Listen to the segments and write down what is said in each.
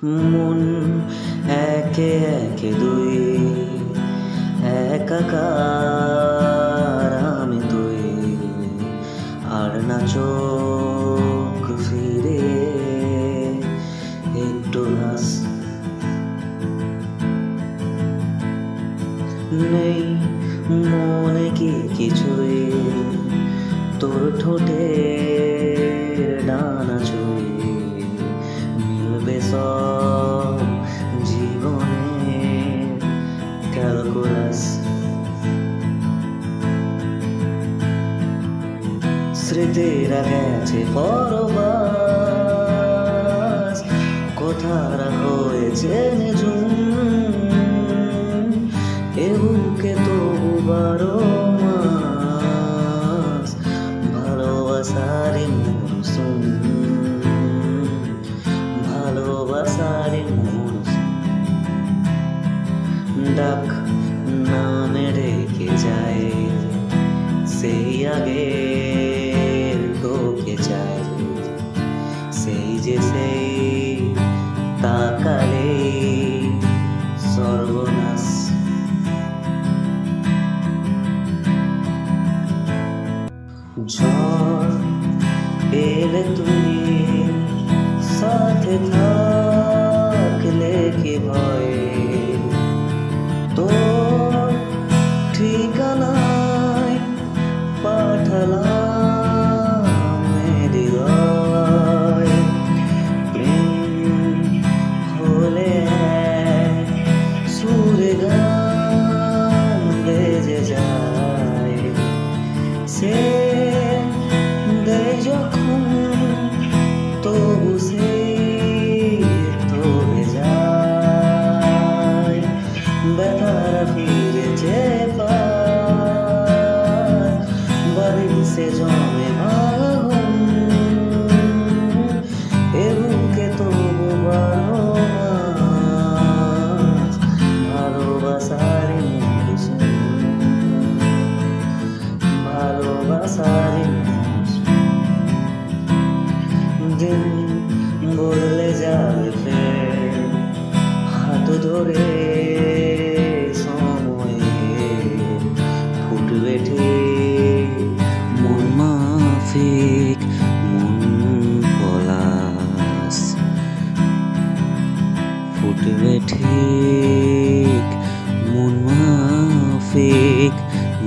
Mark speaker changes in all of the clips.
Speaker 1: মন একে একে দুই, একাকার আমি তুই, আর না চোখ ফিরে একটু হাস। নেই মনে কি কিছুই, তোর ঠোঁটের ডানা ছুঁই, মিলবে সব জীবনের ক্যালকুলাস। স্মৃতিরা গেছে পরবাস, কথারা হয়েছে নিঝুম, এ বুকে তবু 12 মাস ভালোবাসারই মরশুম, ভালোবাসারই মরশুম। ডাক নামে রেখে যায় সেই আগের তোকে চাই, সেই যে সেই তাকালে সর্বনাশ। ঝড় এলে তুমি সাথে থাকলে কি ভয়, তোর ঠিকানায় পাঠালাম হৃদয়। প্রেম হলে সুরে গান বেজে যায়, সে দেয় যখন তবু সে তবে যায়। ব্যথারা ফিরেছে বাড়ি সে জমে ভাঙন, এ বুকে তবু 12 মাস ভালোবাসারই মরশুম, ভালোবাসারই মরশুম। দিন বদলে যাবে ফের হাত ধরে সময়ে, ফুটবে ঠিক মন মাফিক মন পলাশ, ফুটবে ঠিক মন মাফিক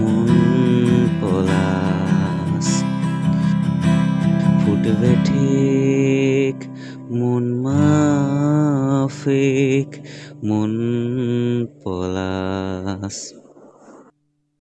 Speaker 1: মন পলাশ, ফুটবে ঠিক মন মাফিক মন পলাশ।